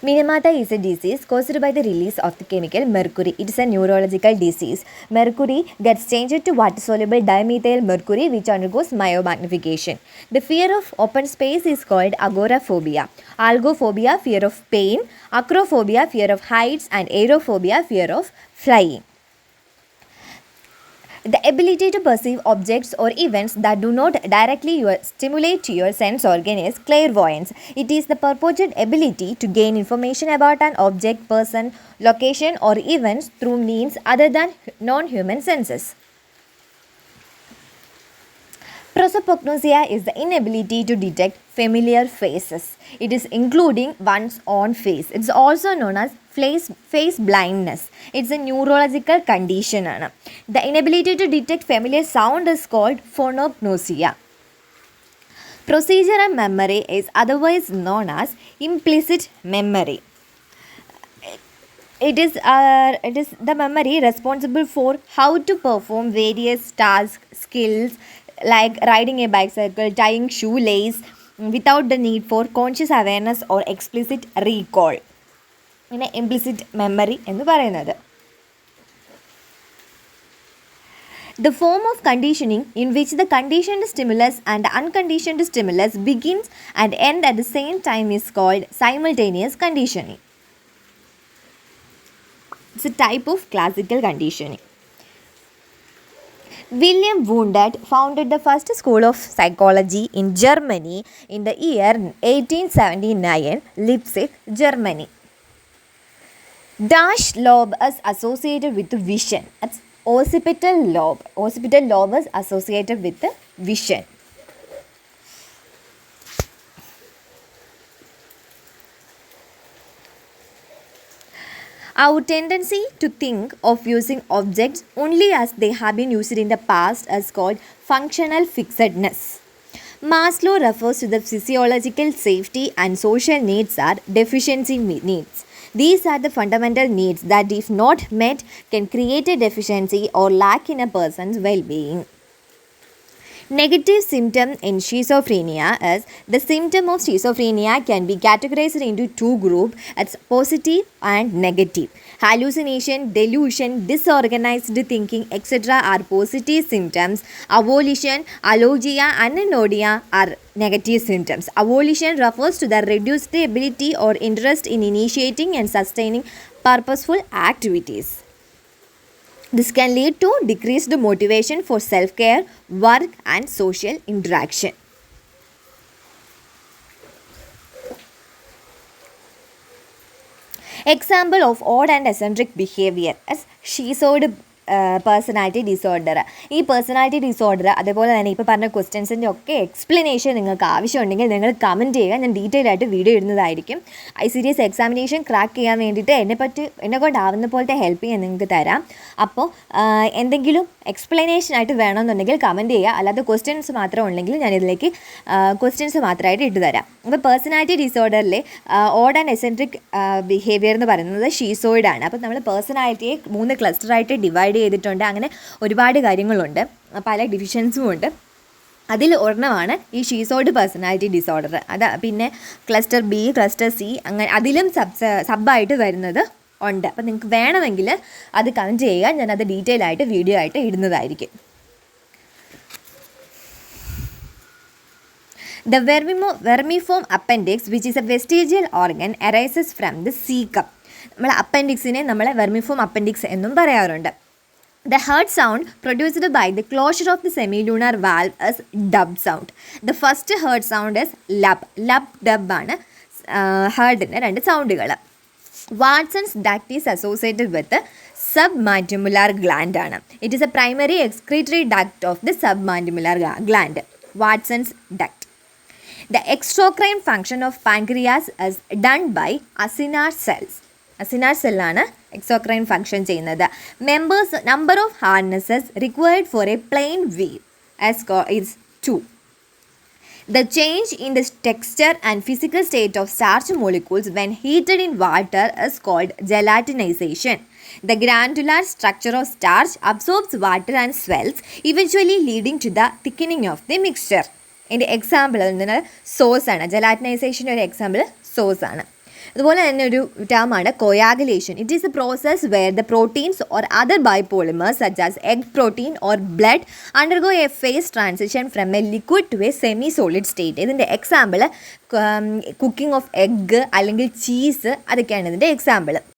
Minamata is a disease caused by the release of the chemical mercury. It is a neurological disease. Mercury gets changed to water-soluble dimethyl mercury, which undergoes myomagnification. The fear of open space is called agoraphobia. Algophobia, fear of pain. Acrophobia, fear of heights. And aerophobia, fear of flying. The ability to perceive objects or events that do not directly stimulate your sense organ is clairvoyance. It is the purported ability to gain information about an object, person, location, or events through means other than non-human senses. Prosopagnosia is the inability to detect familiar faces. It is including one's own face. It's also known as face blindness. It's a neurological condition. The inability to detect familiar sound is called phonopagnosia. Procedural memory is otherwise known as implicit memory. It is the memory responsible for how to perform various tasks, skills like riding a bicycle, tying shoelace without the need for conscious awareness or explicit recall. In implicit memory എന്ന് പറയുന്നത്. The form of conditioning in which the conditioned stimulus and unconditioned stimulus begins and end at the same time is called simultaneous conditioning. It's a type of classical conditioning. William Wundt founded the first school of psychology in Germany in the year 1879, Leipzig, Germany. Dash lobe is associated with vision. That's occipital lobe. Occipital lobe is associated with vision. Our tendency to think of using objects only as they have been used in the past is called functional fixedness. Maslow refers to the physiological safety and social needs are deficiency needs. These are the fundamental needs that, if not met, can create a deficiency or lack in a person's well-being. Negative symptom in schizophrenia is the symptom of schizophrenia can be categorized into two groups as positive and negative. Hallucination, delusion, disorganized thinking, etc. are positive symptoms. Avolition, alogia, and anodia are negative symptoms. Avolition refers to the reduced ability or interest in initiating and sustaining purposeful activities. This can lead to decreased motivation for self-care, work, and social interaction. Example of odd and eccentric behavior as schizoid personality disorder. ഈ personality disorder അതേപോലെ തന്നെ ഇപ്പോൾ പറഞ്ഞ ക്വസ്റ്റ്യൻസിൻ്റെ ഒക്കെ explanation നിങ്ങൾക്ക് ആവശ്യമുണ്ടെങ്കിൽ നിങ്ങൾ comment ചെയ്യുക. ഞാൻ ഡീറ്റെയിൽ ആയിട്ട് വീഡിയോ ഇടുന്നതായിരിക്കും. ICDS എക്സാമിനേഷൻ ക്രാക്ക് ചെയ്യാൻ വേണ്ടിയിട്ട് എന്നെ കൊണ്ടാവുന്ന പോലത്തെ ഹെൽപ്പ് ചെയ്യാൻ നിങ്ങൾക്ക് തരാം. അപ്പോൾ എന്തെങ്കിലും എക്സ്പ്ലനേഷനായിട്ട് വേണമെന്നുണ്ടെങ്കിൽ കമൻറ്റ് ചെയ്യുക. അല്ലാതെ ക്വസ്റ്റ്യൻസ് മാത്രം ഉണ്ടെങ്കിൽ ഞാനിതിലേക്ക് ക്വസ്റ്റ്യൻസ് മാത്രമായിട്ട് ഇട്ട് തരാം. അപ്പോൾ പേഴ്സണാലിറ്റി ഡിസോർഡറിലെ ഓഡ് ആൻഡ് എസെൻട്രിക് ബിഹേവിയർ എന്ന് പറയുന്നത് ഷീസോയിഡാണ്. അപ്പോൾ നമ്മൾ പേഴ്സണാലിറ്റിയെ 3 ക്ലസ്റ്ററായിട്ട് ഡിവൈഡ് ചെയ്തിട്ടുണ്ട്. അങ്ങനെ ഒരുപാട് കാര്യങ്ങളുണ്ട്, പല ഡിവിഷൻസും ഉണ്ട്. അതിൽ ഒരെണ്ണമാണ് ഈ ഷീസോയിഡ് പേഴ്സണാലിറ്റി ഡിസോർഡർ. പിന്നെ ക്ലസ്റ്റർ B, ക്ലസ്റ്റർ C, അങ്ങനെ അതിലും സബ്ബായിട്ട് വരുന്നത് ഉണ്ട്. അപ്പോൾ നിങ്ങൾക്ക് വേണമെങ്കിൽ അത് കമൻറ്റ് ചെയ്യുക. ഞാനത് ഡീറ്റെയിൽ ആയിട്ട് വീഡിയോ ആയിട്ട് ഇടുന്നതായിരിക്കും. The vermiform appendix, which is a vestigial organ, arises from the cecum. നമ്മൾ അപ്പൻഡിക്സിനെ നമ്മൾ വെർമിഫോം അപ്പൻഡിക്സ് എന്നും പറയാറുണ്ട്. The heart sound produced by the closure of the semilunar valve is dub sound. The first heart sound is lub. Lub dub ആണ് ഹേർട്ടിൻ്റെ 2 സൗണ്ടുകൾ. Watson's duct is associated with the submandibular gland ആണ്. It is a primary excretory duct of the submandibular gland. Watson's duct. The exocrine function of pancreas is done by acinar cells. Acinar cell exocrine function ചെയ്യുന്നത്. Number of harnesses required for a plane wave is 2. The change in the texture and physical state of starch molecules when heated in water is called gelatinization. The granular structure of starch absorbs water and swells, eventually leading to the thickening of the mixture. ഇതിൻ്റെ example sauce ആണ്. ജലാറ്റിനൈസേഷൻ്റെ ഒരു example sauce ആണ്. അതുപോലെ തന്നെ ഒരു ടേമാണ് coagulation. It is a process where the proteins or other biopolymers such as egg protein or blood undergo a phase transition from a liquid to a semi solid state. ഇതിൻ്റെ example cooking of egg അല്ലെങ്കിൽ cheese, അതൊക്കെയാണ് ഇതിൻ്റെ example.